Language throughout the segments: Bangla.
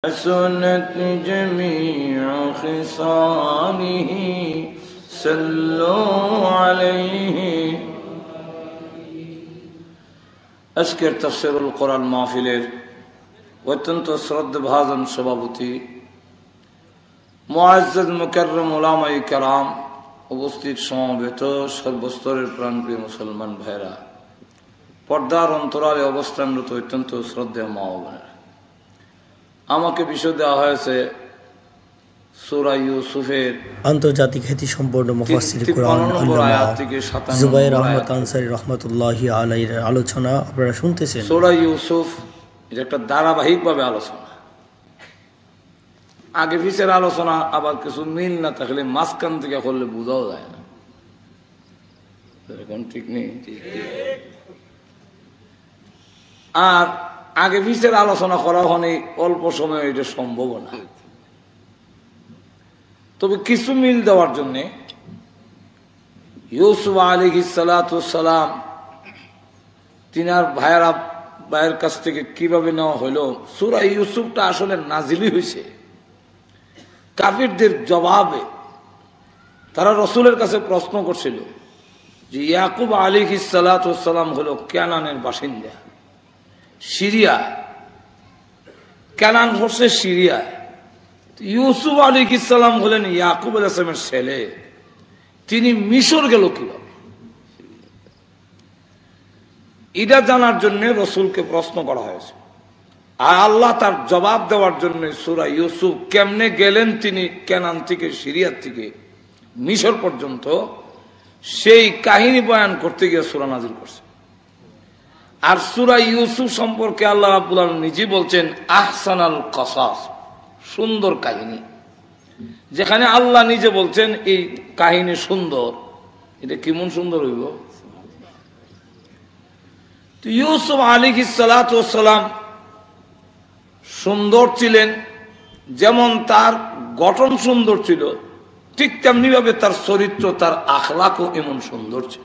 حسنت جميع خصاله صلوا عليه আজকের তাফসীরুল কোরআন মাহফিলের অত্যন্ত শ্রদ্ধাভাজন সভাপতি মুআজ্জাজ মুকাররম উলামায়ে কেরাম, উপস্থিত সমবেত সর্বস্তরের প্রাণপ্রিয় মুসলমান ভাইরা, পর্দার অন্তরালে অবস্থানরত অত্যন্ত শ্রদ্ধেয় মা ও বোনেরা, আমাকে বিষয় দেওয়া হয়েছে সূরা ইউসুফের আন্তর্জাতিক খ্যাতি সম্পন্ন মুফাসসির কোরআন আল্লামা জুবায়ের আহমদ আনসারী রাহমাতুল্লাহি আলাইহির আলোচনা আপনারা শুনতেছেন। সূরা ইউসুফ এটা একটা ধারাবাহিকভাবে আলোচনা, আগে পিছের আলোচনা আবার কিছু মিল না থাকলে মাঝখান থেকে করলে বোঝাও যায় না, এরকম ঠিক নেই। আর আগে পিছের আলোচনা করা হলে অল্প সময়ে এটা সম্ভব না, তবে কিছু মিল দেওয়ার জন্য ইউসুফ আলাইহিস সালাতু ওয়াস সালাম তিনার ভাইয়ের কাছ থেকে কিভাবে নেওয়া হলো। সূরা ইউসুফটা আসলে নাজিলই হয়েছে কাফিরদের জবাবে। তারা রসুলের কাছে প্রশ্ন করছিল যে ইয়াকুব আলাইহিস সালাতু ওয়াস সালাম হলো কানানের বাসিন্দা, সিরিয়া, কানান হচ্ছে সিরিয়া। ইউসুফ আলাইহিস সালাম হলেন ইয়াকুব আলাইহিস সালামের ছেলে, তিনি মিশর গেল কিভাবে? এটা জানার জন্য রসুলকে প্রশ্ন করা হয়েছে, আর আল্লাহ তার জবাব দেওয়ার জন্য সূরা ইউসুফ কেমনে গেলেন তিনি কানান থেকে সিরিয়া থেকে মিশর পর্যন্ত, সেই কাহিনী বয়ান করতে গিয়ে সূরা নাজিল করছে। আর সূরা ইউসুফ সম্পর্কে আল্লাহ রাব্বুল আলামিন নিজে বলছেন আহসানাল কসাস, সুন্দর কাহিনী। যেখানে আল্লাহ নিজে বলছেন এই কাহিনী সুন্দর, এটা কেমন সুন্দর হইব? তো ইউসুফ আলাইহিস সালাতু ওয়াস সালাম সুন্দর ছিলেন, যেমন তার গঠন সুন্দর ছিল, ঠিক তেমনি ভাবে তার চরিত্র, তার আখলাকও এমন সুন্দর ছিল,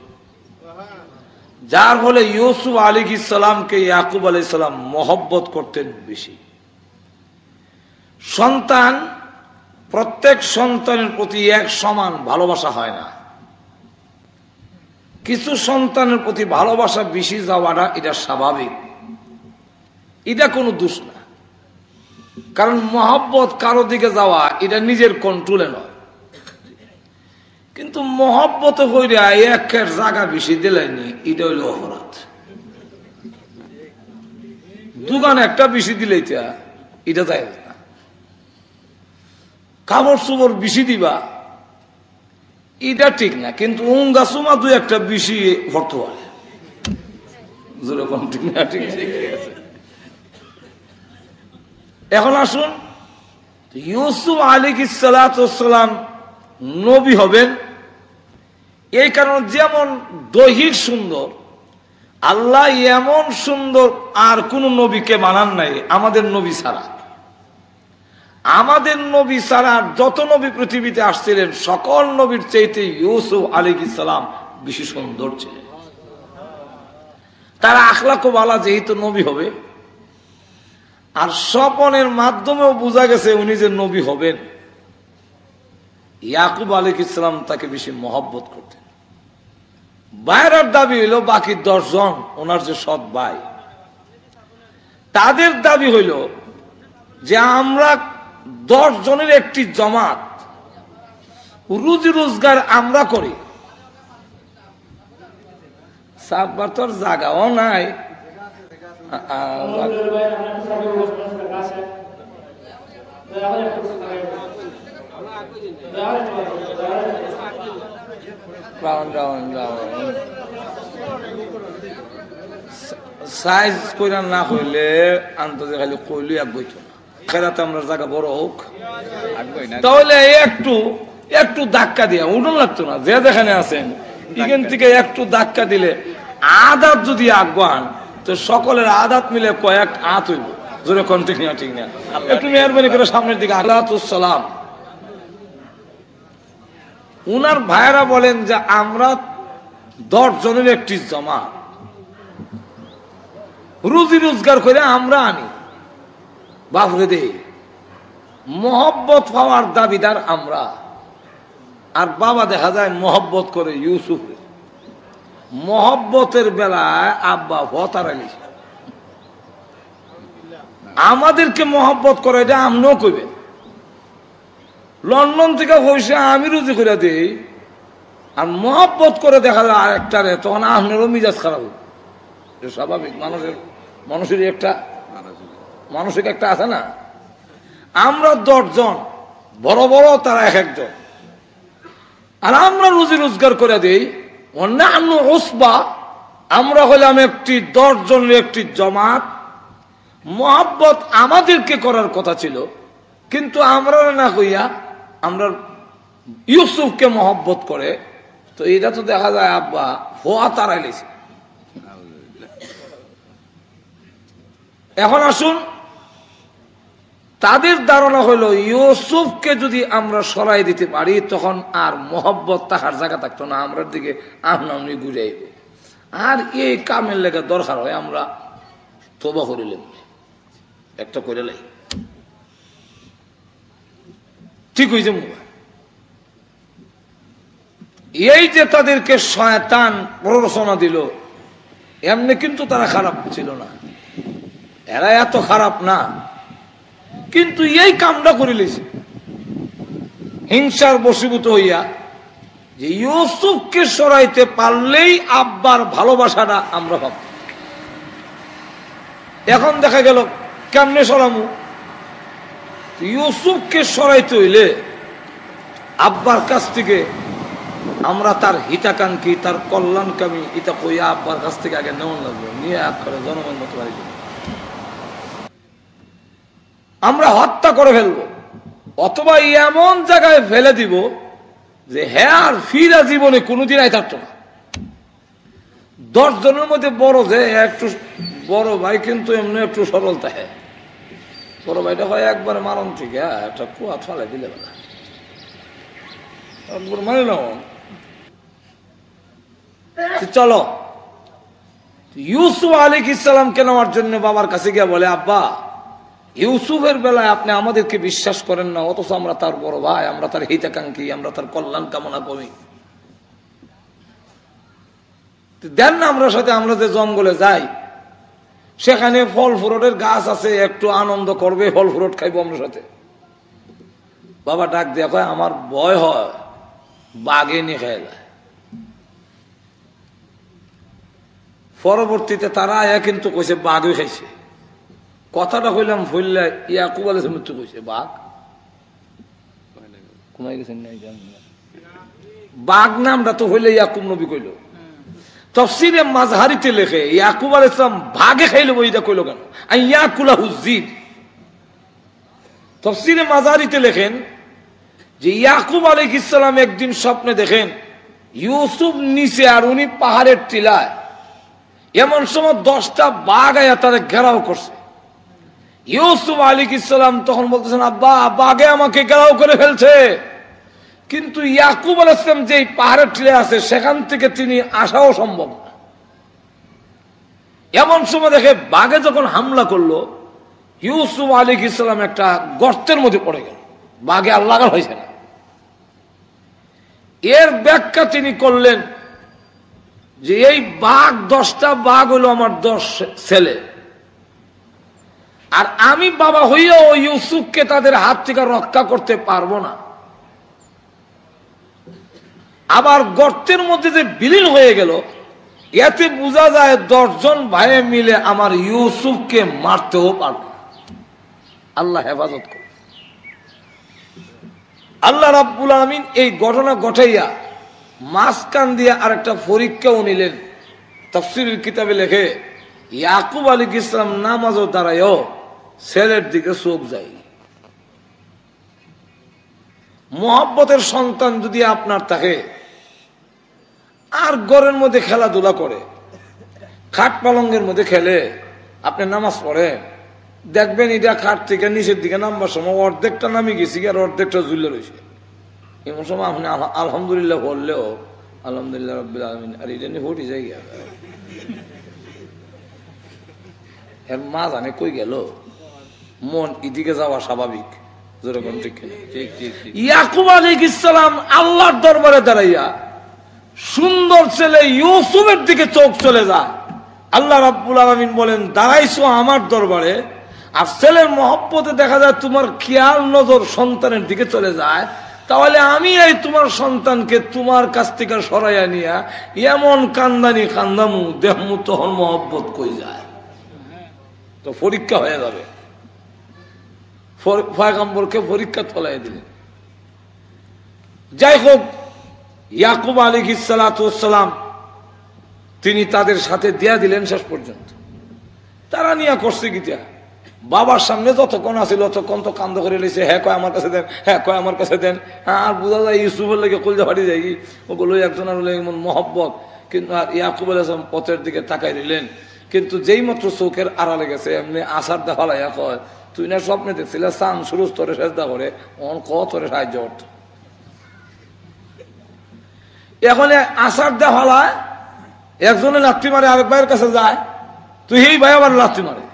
যার ফলে ইউসুফ আলাইহিস সালামকে ইয়াকুব আলাইহিস সালাম মহব্বত করতেন বেশি। সন্তান, প্রত্যেক সন্তানের প্রতি এক সমান ভালোবাসা হয় না, কিছু সন্তানের প্রতি ভালোবাসা বেশি যাওয়াটা এটা স্বাভাবিক, এটা কোনো দোষ না। কারণ মহব্বত কারো দিকে যাওয়া এটা নিজের কন্ট্রোলে নয়, কিন্তু মহব্বত হইলে একের জায়গা বেশি দিলেনি, এটা হইল অপরাধ। দোকান একটা বেশি দিলে এটা যাই না, কাপড় চোপড় বেশি দিবা এটা ঠিক না, কিন্তু উঙ্গা চুমা দুই একটা বেশি ভর্ত হয়, যেরকম ঠিক না, ঠিক আছে। এখন আসুন, ইউসুফ আলাইহিস সালাতু ওয়াস সালাম নবী হবেন এই কারণে, যেমন দহির সুন্দর, আল্লাহ এমন সুন্দর আর কোন নবীকে বানান নাই আমাদের নবী ছাড়া। আমাদের নবী ছাড়া যত নবী পৃথিবীতে আসছিলেন সকল নবীর চাইতে ইউসুফ আলাইহিস সালাম বেশি সুন্দর ছিলেন। তার আখলাকও ভালো, যেহেতু নবী হবে। আর স্বপনের মাধ্যমেও বোঝা গেছে উনি যে নবী হবেন। ইয়াকুব আলাইহিস সালাম তাকে বেশি মহব্বত করতেন। ভাইয়ের দাবি হইল বাকি 10 জন ওনার যে সৎ ভাই, তাদের দাবি হইল যে আমরা 10 জনের একটি জমাত, রুজি রোজগার আমরা করি, সাববার তোর জায়গাও নাই, সাইজ কইরা না হইলে আন্তর্জাতিক খালি কইলে এক বইত না, খেলাতে আমরা জায়গা বড় হোক, তাহলে একটু ধাক্কা দিয়া উঠন লাগতো না। যে যেখানে আছেন এখান থেকে একটু ধাক্কা দিলে আদাত যদি আগান, তো সকলের আদাত মিলে কয়েক আত হইব, জোরে কন্টিনিউ, ঠিক না? একটু মেহরবানি করে সামনের দিকে। আলাইহিসসালাম উনার ভাইয়েরা বলেন যে আমরা 10 জনের একটি জমাত, রুজি রোজগার করে আমরা আনি, বাপরে দে মহব্বত পাওয়ার দাবিদার আমরা, আর বাবা দেখা যায় মহব্বত করে ইউসুফ। মহব্বতের বেলায় আব্বা ভতার আলিছে, আমাদেরকে মহব্বত করে এটা আমরাও কইবে। লন্ডন থেকে পয়সা আমি রুজি করে দিই, আর মহব্বত করে দেখা যায় আরেকটারে, তখন আপনারও মিজাজ খারাপ হবে। স্বাভাবিক, মানুষের একটা মানসিক একটা আছে না। আমরা 10 জন, বড় বড় তারা এক একজন, আর আমরা রুজি রোজগার করে দিই। অন্যান্য ওসবা, আমরা হইলাম একটি 10 জনের একটি জমাত। মহব্বত আমাদেরকে করার কথা ছিল, কিন্তু আমরা না কইয়া আমরা ইউসুফকে মহব্বত করে। তো এটা তো দেখা যায় আব্বা ফোয়া তারাইলেছে। এখন আসুন, তাদের ধারণা হলো ইউসুফকে যদি আমরা সরাই দিতে পারি, তখন আর মহব্বত থাকার জায়গা থাকতো না, আমরার দিকে আমনামনি ঘুরে আইব। আর এই কামের লেগে দরকার হয় আমরা তওবা করিলাম, একটা করে লাই। ঠিক হয়েছে মুবা। এই যে তাদেরকে শয়তান প্ররোচনা দিল, এমনি কিন্তু তারা খারাপ ছিল না, এরা এত খারাপ না, কিন্তু এই কামটা করে লিছে হিংসার বশীভূত হইয়া, যে ইউসুফকে সরাইতে পারলেই আব্বার ভালোবাসাটা আমরা পাব। এখন দেখা গেল কেমনে সরামু? ইউসুফকে সরাইতে হইলে আব্বার কাছ থেকে আমরা তার হিতাকাঙ্ক্ষী, তার কল্যাণকামী এটা কইয়া আব্বার কাছ থেকে আগে নেওয়া লাগবে, নিয়ে এক করে জনগণ মতো বাড়ি আমরা হত্যা করে ফেলবো, অথবা এমন জায়গায় ফেলে দিব যে হ্যাঁ আর ফিরা জীবনে কোনোদিন আই থাকতো না। 10 জনের মধ্যে বড় যে একটু বড় ভাই, কিন্তু এমনি একটু সরলতা, হ্যাঁ বড় ভাইটা হয় একবার মারণ থেকে একটা কুয়া ফালাই দিলে বেলা মানে না। চলো, ইউসুফ আলাইহিস সালামকে নেওয়ার জন্য বাবার কাছে গিয়ে বলে, আব্বা ইউসুফের বেলায় আপনি আমাদেরকে বিশ্বাস করেন না, অথচ আমরা তার বড় ভাই, আমরা তার হিতাকাঙ্ক্ষী, আমরা তার কল্যাণ কামনা করি, দেন না আমরা সাথে। আমরা যে জঙ্গলে যাই, সেখানে ফল ফ্রুটের গাছ আছে, একটু আনন্দ করবে, ফল ফ্রুট খাইবো আমরা সাথে। বাবা ডাক দিয়ে কয়, আমার ভয় হয় বাঘে নিয়ে খেয়ে যায়। পরবর্তীতে তারা আয়া কিন্তু কইছে বাঘও খাইছে। কথাটা কইলাম ভুললে ইয়াকুব আলাইহিস মৃত্যু কইছে বাঘ কমাই গেছেন নাই জানেন না। বাঘ নামটা তো হইলে ইয়াকুব নবী কইল। তাফসীরে মাযহারিতে লেখে ইয়াকুব আলাইহিস সালাম ভাগে খাইলো, ওইটা কইলো কেন? আই ইয়াকুলাহু যিব। তাফসীরে মাযহারিতে লেখেন যে ইয়াকুব আলাইহিস সালাম একদিন স্বপ্নে দেখেন ইউসুফ নিচে আর উনি পাহাড়ের টিলায়। এমন সময় 10টা বাঘ আয়া তাদের ঘেরাও করছে। ইউসুফ আলাইহিস সালাম তখন বলতেছেন, আব্বা বাঘে আমাকে ঘেরাও করে ফেলছে। কিন্তু ইয়াকুব আলাইহিস সালাম যে পাহাড়ের টিলে আছে, সেখান থেকে তিনি আসাও সম্ভব না। এমন সময় দেখে বাঘে যখন হামলা করলো, ইউসুফ আলাইহিস সালাম একটা গর্তের মধ্যে পড়ে গেল, বাঘে আর লাগা হয়েছে না। এর ব্যাখ্যা তিনি করলেন যে এই বাঘ 10টা বাঘ হলো আমার 10 ছেলে, আর আমি বাবা হইয়াও ইউসুফকে তাদের হাত থেকে রক্ষা করতে পারবো না। আবার গর্তের মধ্যে যে বিলীন হয়ে গেল, এতে বোঝা যায় 10 জন ভাই মিলে আমার ইউসুফকে মারতেও পারবে। আল্লাহ হেফাজত করে। আল্লাহ রাব্বুল আলামিন এই ঘটনা ঘটাইয়া মাঝখান দিয়ে আরেকটা পরীক্ষাও নিলেন। তাফসীরের কিতাবে লেখে, ইয়াকুব আলাইহিস সালাম নামাজও দাঁড়ায়ও ছেলের দিকে চোখ যায়। মহব্বতের সন্তান যদি আপনার থাকে, আর ঘরের মধ্যে খেলাধুলা করে, খাট পালঙ্গের মধ্যে খেলে, আপনি নামাজ পড়ে দেখবেন এটা খাট থেকে নিচের দিকে নামবার সময় অর্ধেকটা নামে গেছি আর অর্ধেকটা ঝুলে রয়েছে। এমন সময় আপনি আলহামদুলিল্লাহ বললেও আলহামদুলিল্লাহ রাব্বিল আলামিন, আর এটা নিয়ে হটি যাই মা জানে কই গেল। মন এদিকে যাওয়া স্বাভাবিক, ইয়াকুব আলাইহিস সালাম আল্লাহর দরবারে দাঁড়াইয়া সুন্দর ছেলে ইউসুফের দিকে চোখ চলে যায়। আল্লাহ রাব্বুল আলামিন বলেন, দাঁড়াইছো আমার দরবারে, আর ছেলের মহব্বতে দেখা যায় তোমার খেয়াল নজর সন্তানের দিকে চলে যায়, তাহলে আমি এই তোমার সন্তানকে তোমার কাছ থেকে সরাইয়া নিয়া এমন কান্দানি কান্দামু দেহমু, তখন মহব্বত কই যায়, তো পরীক্ষা হয়ে যাবে। পয়গম্বরকে পরীক্ষা ফলাই দিলেন। যাই হোক, ইয়াকুব আলাইহিস সালাতু ওয়াস সালাম তিনি তাদের সাথে দিয়া দিলেন শেষ পর্যন্ত। তারা নিয়ে করছে গীতা, বাবার সামনে যতক্ষণ আছিল ততক্ষণ তো কান্দ করে লেছে, হ্যাঁ কয় আমার কাছে দেন, হ্যাঁ কয় আমার কাছে দেন। আর বোঝা যায় ইউসুফের লেগে কলজা ফাটি যায়, ওগুলো একজনের এমন মহব্বত। কিন্তু আর ইয়াকুব আলাইহিস সালাম পথের দিকে তাকাই দিলেন, কিন্তু যেই মাত্র চোখের আড়ালে গেছে এমনি আসার দেখালাইয়া কয়, তুই না স্বপ্নে দেখছিলে চাঁদ সুরজ তোরে সেজদা করে, অন ক তোরে সাহায্য করত। এখন আসার দেখালায় একজনে লাথি মারে আরেক ভাইয়ের কাছে যায়, তুই এই ভাই আবার লাথি মারে।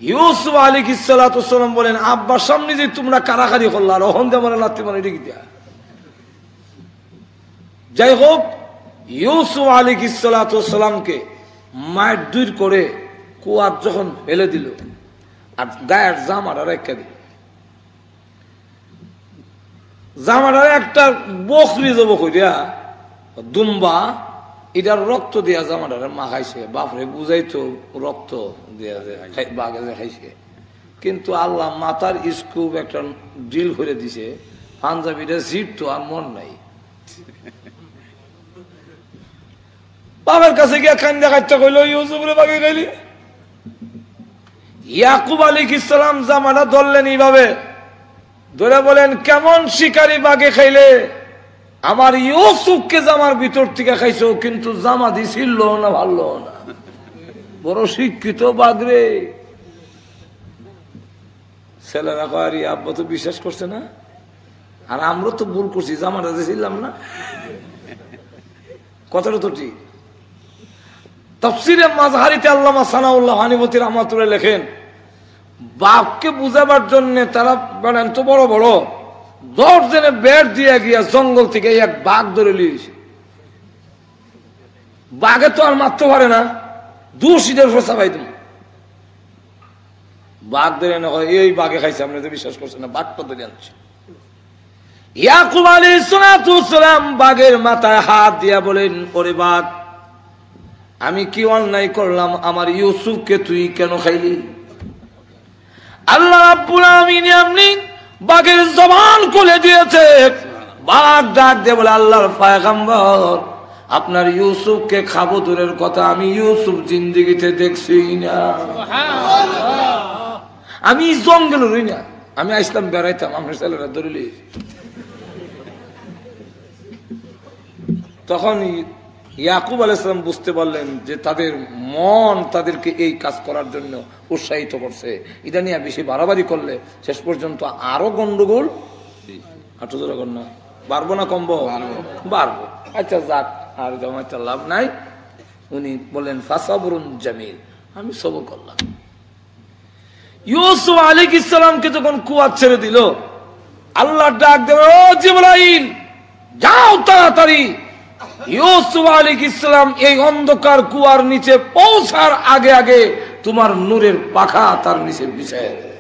ইউসুফ আলাইহিস সালাতু ওয়াস সালাম বলেন, আব্বার সামনে যে তোমরা কারাকারি করলা, রহন দে মানে লাথি মারে এদিকে দিয়া। যাই হোক, ইউসুফ আলাইহিস সালাতু ওয়াস সালামকে মায়ের দূর করে কুয়ার যখন ফেলে দিল, আর গায়ের জামাটা রেখে দিল, জামাটা একটা বকরি যাব কইরা দুম্বা এটার রক্ত দিয়া জামাটারে মাখাইছে। বাপরে বুঝাইতো রক্ত দিয়া বাঘে খাইছে, কিন্তু আল্লাহ মাথার স্কুপ একটা ড্রিল করে দিছে, পাঞ্জাবিটা জিপ তো আর মন নাই। বাবার কাছে গিয়া কান্দা কাটতে কইল, ইউসুফরে বাঘে খাইলি। ইয়াকুব আলাইহিস সালাম জামাটা ধরলেন এইভাবে ধরে বলেন, কেমন শিকারী বাঘে খাইলে? আমার ইউসুফকে জামার ভিতর থেকে খাইছো, কিন্তু জামা দিছিল না, ভালো না, বড় শিক্ষিত বাঘরে। ছেলেরা কয়, আব্বা তো বিশ্বাস করছে না, আর আমরা তো ভুল করছি, জামাটা দিছিলাম না। কথাটা তো ঠিক। তাফসীরে মাযহারিতে আল্লামা সানাউল্লাহ হানিবতী রাহমাতুল্লাহ লেখেন, বাঘকে বুঝাবার জন্য তারা বলেন তো বড় বড় 10 জনে বের দিয়ে গিয়া জঙ্গল থেকে এক বাঘ ধরে লিয়েছে। বাঘে তো আর মারতে পারে না, দুশিদের ফসা ভাই তুমি বাঘ ধরে না, এই বাঘে খাইছে, আপনি তো বিশ্বাস করছেন না, বাঘটা ধরে আনছে। ইয়াকুব আলাইহিস সালাতু ওয়াস সালাম বাঘের মাথায় হাত দিয়া বলেন, ওরে বাঘ, আমি কি অন্যায় করলাম? আমার ইউসুফকে তুই কেন খাইলি? আল্লাহ রাব্বুল আলামিন এমনি বাঘের জবান খুলে দিয়েছে। বাঘ ডাক দিয়ে বলে, আল্লাহর পয়গম্বর, আপনার ইউসুফকে খাবো দূরের কথা, আমি ইউসুফ জিন্দেগিতে দেখছি না, আমি জঙ্গল রই না, আমি আসলাম বেড়াইতাম, আমার ছেলেরা ধরলি। তখন ইয়াকুব আলাইহিস সালাম বুঝতে পারলেন যে তাদের মন তাদেরকে এই কাজ করার জন্য উৎসাহিত করছে। এটা নিয়ে বেশি বাড়াবাড়ি করলে শেষ পর্যন্ত আরো গন্ডগোল। না বাড়বো না কমবো? বাড়বো। আচ্ছা যাক, আর জমাইতে লাভ নাই। উনি বলেন, ফাসাবরুন জামিল, আমি সবর করলাম। ইউসুফ আলাইহিস সালামকে যখন কুয়া ছেড়ে দিল, আল্লাহ ডাক দেবে, ও জিবরাইল, যাও তাড়াতাড়ি ইউসুফ আলাইহিস সালাম এই অন্ধকার কুয়ার নিচে পৌঁছার আগে আগে তোমার নূরের পাখা তার নিচে বিছায় দেয়।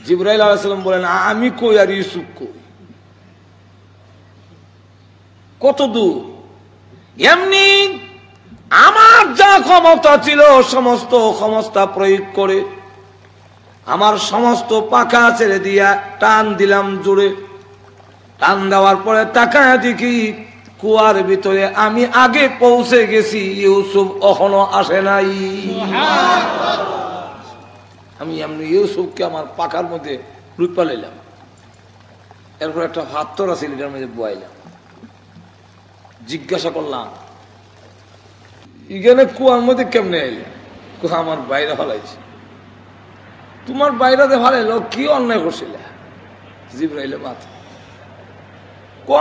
জিবরাইল আলাইহিস সালাম বলেন, আমি কই আর ইউসুফ কই? কত দূর? এমনি আমার যা ক্ষমতা ছিল সমস্ত ক্ষমতা প্রয়োগ করে আমার সমস্ত পাখা ছেড়ে দিয়া টান দিলাম জোরে। টান দেওয়ার পরে তাকায় দেখি কুয়ার ভিতরে আমি আগে পৌঁছে গেছি, ইউসুফ এখনো আসে নাই। আমি এমনি ইউসুফকে আমার পাখার মধ্যে রূপা লাইলাম, এরপর একটা হাতর আছে এটার মধ্যে বয়াইলাম। জিজ্ঞাসা করলাম, এখানে কুয়ার মধ্যে কেমনে আইলে? আমার বাইরে ফলাইছে। তোমার বাইরাতে ফালাইলো, কি অন্যায় করছিল? জিবরাইলে মাথা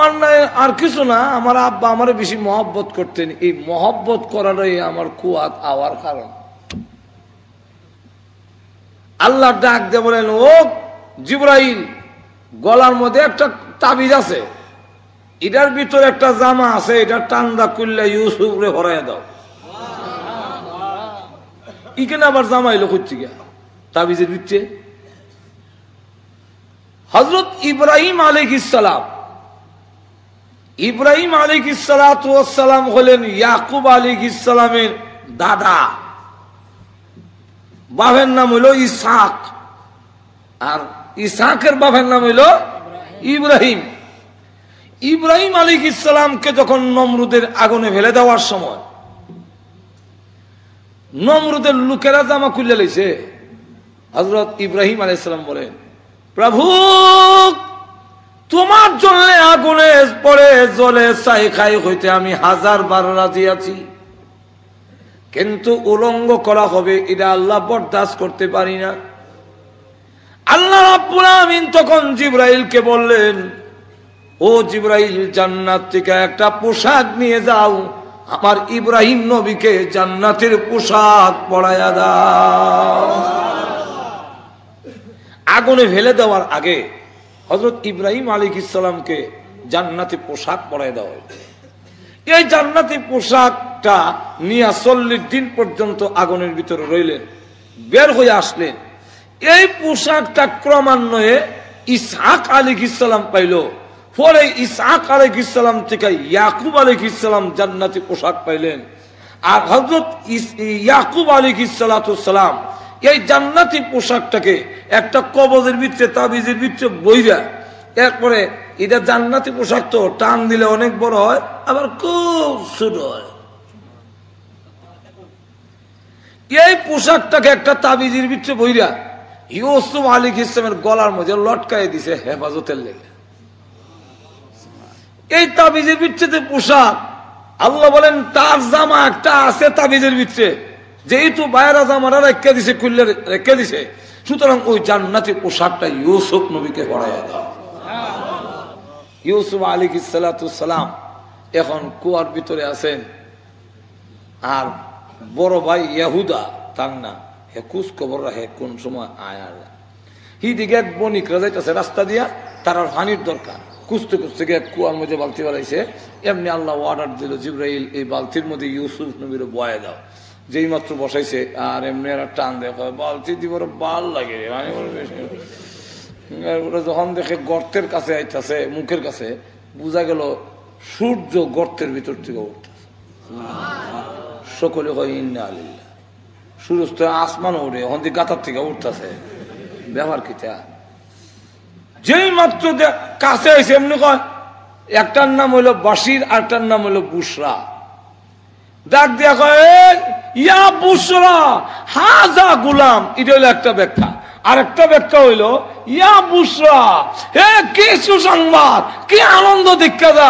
অন্যায় আর কিছু না, আমার আব্বা আমার বেশি মহব্বত করতেন, এই মহব্বত করারই আমার কুয়াত আওয়ার কারণ। আল্লাহ ডাক দিয়ে বলেন, ও জিবরাইল, গলার মধ্যে একটা তাবিজ আছে, এটার ভিতরে একটা জামা আছে, এটা টান্দা করলে ইউসুফ রে হরাইয়া দাও। ইখানে আবার জামা এলো করছে গিয়া তাবিজের ভিতরে। হযরত ইব্রাহিম আলাইহিস সালাম, ইব্রাহিম আলাইহিস সালাতু ওয়াস সালাম হলেন ইয়াকুব আলাইহিস সালামের দাদা। বাবার নাম হলো ইসহাক, আর ইসহাকের বাবার নাম হলো ইব্রাহিম। ইব্রাহিম আলাইহিস সালামকে যখন নমরুদের আগুনে ফেলে দেওয়ার সময় নমরুদের লোকেরা জামা খুলে লইছে, হযরত ইব্রাহিম আলাইহিস সালাম বলেন, প্রভু, তোমার জন্য আগুনে পড়ে জ্বলে ছাই খাই হইতে আমি 1000 বার রাজি আছি, কিন্তু উলঙ্গ করা হবে এটা আল্লাহ বরদাস্ত করতে পারি না। আল্লাহ রাব্বুল আমিন তখন জিবরাইলকে বললেন, ও জিবরাইল, জান্নাত থেকে একটা পোশাক নিয়ে যাও, আমার ইব্রাহিম নবীকে জান্নাতের পোশাক পরাইয়া দাও। আগুনে ফেলে দেওয়ার আগে হযরত ইব্রাহিম আলাইহিস সালামকে জান্নাতি পোশাক পরাইয়া দেওয়া হয়। এই জান্নাতি পোশাকটা নিয়ে 40 দিন পর্যন্ত আগুনের ভিতরে রইলেন, বের হয়ে আসলেন। এই পোশাকটা ক্রমান্বয়ে ইসহাক আলাইহিস সালাম পাইল, পরে ইসহাক আলাইহিস সালাম থেকে ইয়াকুব আলাইহিস সালাম জান্নাতি পোশাক পাইলেন, আর হযরত ইয়াকুব আলাইহিস সালাতুস সালাম এই জান্নাতি পোশাকটাকে একটা কবজের ভিতরে, তাবিজের ভিতরে বইরা, এরপরে এটা জান্নাতি পোশাক তো টান দিলে অনেক বড় হয়, আবার খুব ছোট হয়। এই পোশাকটাকে একটা তাবিজের ভিতরে বইরা ইউসুফ আলাইহিস সালামের গলার মধ্যে লটকায় দিছে হেফাজতের লেগে। এই তাবিজের ভিতরে পোশাক, আল্লাহ বলেন তার জামা একটা আছে তাবিজের ভিতরে, যেহেতু বাইরা জামাটা রেখে দিছে, খুললে রেখে দিছে, সুতরাং ওই জান্নাতি পোশাকটা ইউসুফ নবীকে পরাইয়া দাও। ইউসুফ আলাইহিস সালাতুস সালাম এখন কুয়ার ভিতরে আছেন, আর বড় ভাই ইহুদা, তার না হে কুস খবর রাখে কোন সময় আয়ার হিদিকে এক বণিকরা যাইতেছে রাস্তা দিয়া, তার পানির দরকার, কুস্তে কুস্তে গিয়ে কুয়ার মধ্যে বালতি বাড়াইছে। এমনি আল্লাহ অর্ডার দিল, জিবরাইল এই বালতির মধ্যে ইউসুফ নবীর বয়ে দাও। যেই মাত্র বসাইছে আর এমনি একটা টান দেখা বালতি দিব, বাল লাগে। ওরা যখন দেখে গর্তের কাছে আইতাছে, মুখের কাছে, বোঝা গেল সূর্য গর্তের ভিতর থেকে উঠতেছে। সকলে হয় ইন্না আলিল্লাহ, সূর্য তো আসমান ওঠে, এখন গাতার থেকে উঠতেছে, ব্যবহার কি? যেই মাত্র কাছে আইছে এমনি কয়, একটার নাম হইল বাশির, আরটার নাম হইল বুশরা। ডাক দিয়া কয়, ইয়া বুশরা হাজা গুলাম, এটা হইলো একটা ব্যাখ্যা। আর একটা ব্যাখ্যা হইল, ইয়া বুশরা, হে কি সুসংবাদ, কি আনন্দ দীক্ষা দা,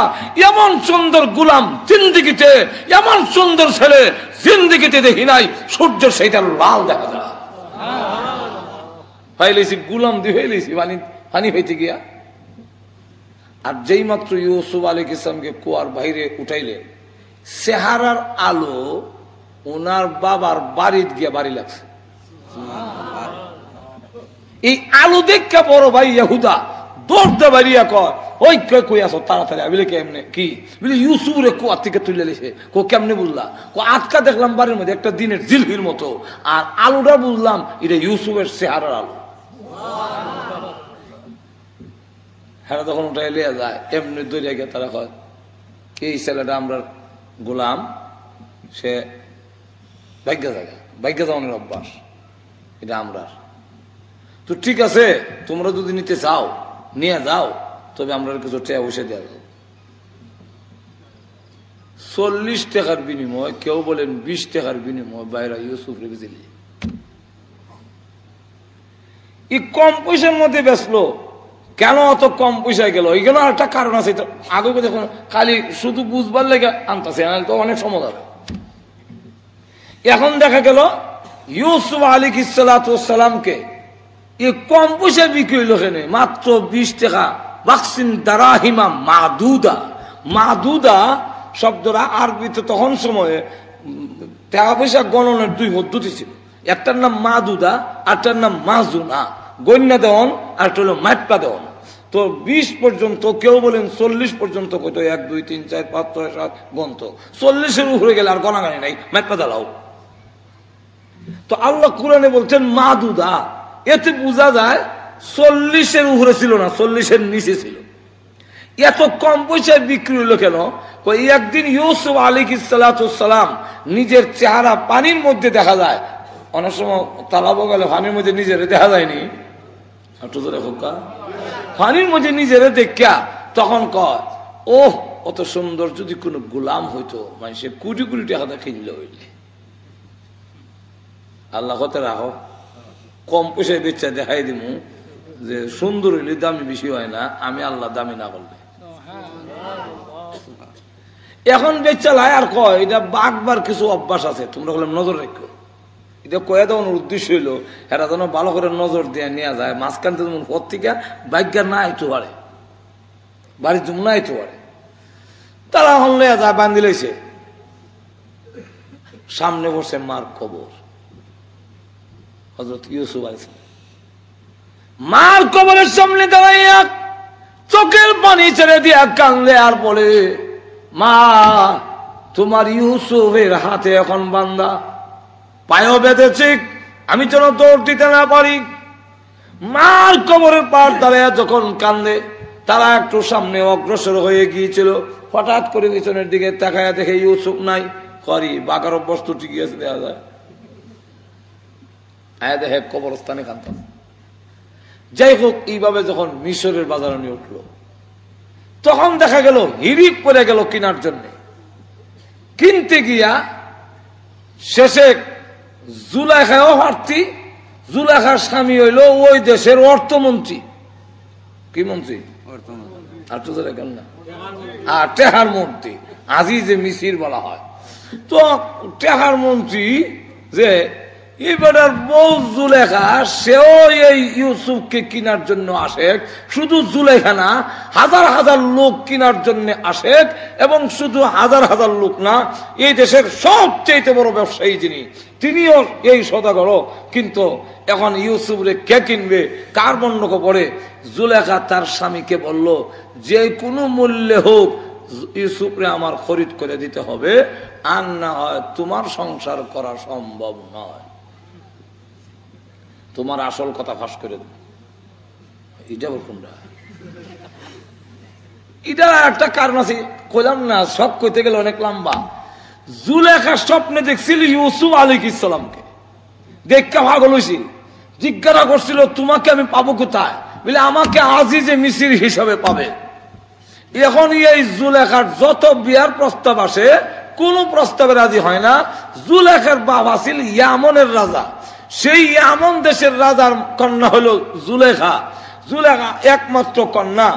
এমন সুন্দর গুলাম জিন্দিগিতে, এমন সুন্দর ছেলে জিন্দিগিতে দেখি নাই, সূর্য সেইটা লাল দেখা যায়। পাইলেছি গুলাম দিয়ে হইলেছি পানি হইতে গিয়া। আর যেই মাত্র ইউসুফ আলাইহিস সালামকে কুয়ার বাইরে উঠাইলে, চেহারার আলো ওনার বাবার বাড়িতে গিয়া বাড়ি লাগছে। এই আলো দেখে বড় ভাই ইহুদা দৌড়তে বাড়িয়া কয়, ওই কই আসো তাড়াতাড়ি। আমি কেমনে কি বলি, ইউসুফ রে কুয়ার থেকে তুলে লেছে। কেমনে বুঝলা? আটকা দেখলাম বাড়ির মধ্যে একটা দিনের জিলহির মতো, আর আলোটা বুঝলাম এটা ইউসুফের চেহারার আলো। হ্যাঁ, তখন উঠাই লিয়া যায়, এমনি দৌড়িয়া গিয়ে তারা কয়, এই ছেলেটা আমরা গোলাম, সে ভাগ্য জায়গা, ভাগ্য যাওয়ানোর অভ্যাস, এটা আমরা। তো ঠিক আছে, তোমরা যদি নিতে চাও নিয়ে যাও, তবে আমরা কিছু টাকা বসে দেওয়া যাবে। 40 টাকার বিনিময়, কেউ বলেন 20 টাকার বিনিময় বাইরা ইউসুফ রেখে দিলি। এই কম পয়সার মধ্যে বেচলো কেন? অত কম পয়সায় গেল, এইখানে একটা কারণ আছে। আগে দেখুন, খালি শুধু বুঝবার লেগে আনতেছে, তো অনেক সময় যাবে। এখন দেখা গেল ইউসুফ আলাইহিস সালাতুস সালামকে এই কম পয়সায় বিক্রি হইল এখানে মাত্র 20 টাকা। বাক্সিন দারাহিমা মাদুদা। মাদুদা শব্দটা আরবিতে তখন সময়ে টাকা পয়সা গণনের 2 পদ্ধতি ছিল। একটার নাম মাদুদা, আরটার নাম মাজুনা, গন্যা দেওয়ন, আরটা হলো মাটপা দেওয়ন। তো 20 পর্যন্ত, কেউ বলেন 40 পর্যন্ত কত, 1 2 3 4 5 6 7 গন্ত, 40-এর উপরে গেলে আর গণাগানি নাই, মাটপা দাও। তো আল্লাহ কোরআনে বলছেন মাদুদা, এতে বোঝা যায় 40-এর উপরে ছিল না, 40-এর নিচে ছিল। এত কম পয়সায় বিক্রি হলো কেন? একদিন ইউসুফ আলাইহিস সালাম নিজের চেহারা পানির মধ্যে দেখা যায়। অনেক সময় তালাবো গেলে পানির মধ্যে নিজের দেখা যায়নি, পানির মধ্যে নিজের দেখা তখন কয়, ওহ অত সুন্দর যদি কোনো গোলাম হইতো, মানুষের কোটি কোটি টাকা কিনলে হইলে। আল্লাহ কথা রাখো, কম পয়সায় বেচা দেখাই দিব যে সুন্দর হইলে দামি বেশি হয় না, আমি আল্লাহ দামি না করলে। এখন বেচা লাই আর কয় এটা বাগবার কিছু অভ্যাস আছে, তোমরা বললাম নজর রেখো। এটা কয়ে দেওয়ার উদ্দেশ্য হইলো এরা যেন ভালো করে নজর দিয়ে নেওয়া যায়। মাঝখান থেকে পত্রিকা বাইকার না আইতে পারে, বাড়ির জন্য না আইতে পারে, তারা হন নেওয়া যায়। বান্ধি লইছে, সামনে বসে মার কবর, হযরত ইউসুফ আলাইহিস সালাম। মার কবরের সামনে দাঁড়াইয়া চোখের পানি ছেড়ে দিয়া কান্দে আর বলে, মা তোমার ইউসুফের হাতে এখন বান্দা, পায়েও বেঁধেছে, আমি যেন দৌড় দিতে না পারি। মার কবরের পার দাঁড়াইয়া যখন কান্দে, তারা একটু সামনে অগ্রসর হয়ে গিয়েছিল। হঠাৎ করে পিছনের দিকে তাকায়া দেখে ইউসুফ নাই। করি বাগার বস্তু ঠিকই আছে, দেখা যায় আয়া দেখে কবরস্থানে কান্দতাম। যাই হোক, এইভাবে যখন মিশরের বাজারে নিয়ে উঠলো, তখন দেখা গেল হিরিক পড়ে গেল কেনার জন্য। কিনতে গিয়া শেষে জুলাইখাও প্রার্থী, জুলাইখার স্বামী হইল ওই দেশের অর্থমন্ত্রী। কি মন্ত্রী? আর তো গেল না, আর টেহার মন্ত্রী, আজিজে মিসির বলা হয়। তো টেহার মন্ত্রী যে এবারের বউ জুলেখা, সেও এই ইউসুফকে কেনার জন্য আসে। শুধু জুলেখা না, হাজার হাজার লোক কেনার জন্য আসে। এবং শুধু হাজার হাজার লোক না, এই দেশের সবচেয়ে বড় ব্যবসায়ী যিনি, তিনিও এই সদাগর। কিন্তু এখন ইউসুফরে কে কিনবে, কার বর্ণক পড়ে? জুলেখা তার স্বামীকে বলল, যে কোনো মূল্যে হোক ইউসুফরে আমার খরিদ করে দিতে হবে, আর না হয় তোমার সংসার করা সম্ভব নয়, তোমার আসল কথা ফাঁস করে দেব। এটা কোনটা? এটা একটা কারণ আছে, কইলাম না, সব কইতে গেলে অনেক লম্বা। জুলেখা স্বপ্নে দেখছিল ইউসুফ আলাইহিস সালামকে, দেখে পাগল হইছিল। জিজ্ঞাসা করছিল, তোমাকে আমি পাবো কোথায়? বলে আমাকে আজিজে মিসির হিসাবে পাবে। এখন এই জুলেখার যত বিয়ার প্রস্তাব আসে, কোন প্রস্তাবে রাজি হয় না। জুলেখার বাবা ছিল ইয়ামনের রাজা, সেই ইয়ামন দেশের রাজার কন্যা হলো জুলেখা। জুলেখা একমাত্র কন্যা।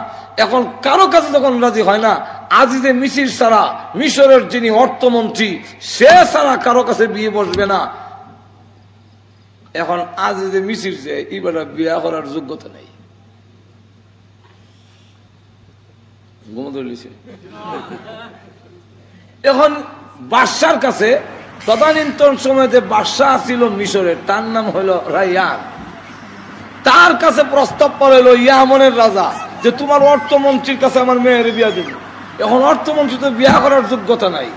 এখন কারো কাছে যখন রাজি হয় না, আজিজে মিসির ছাড়া, মিশরের যিনি অর্থমন্ত্রী, সে ছাড়া কারো কাছে বিয়ে বসবে না। এখন আজিজে মিসির যে এবার বিয়ে করার যোগ্যতা নেই। এখন বাদশার কাছে তদানীন্তন সময়তে বাদশাহ ছিল মিশরের, তার নাম হইল রাইয়ান। তার কাছে প্রস্তাব পড়ল ইয়ামনের রাজা যে তোমার অর্থমন্ত্রীর কাছে আমার মেয়ের বিয়া দেব। এখন অর্থমন্ত্রী তো বিয়া করার যোগ্যতা নাই।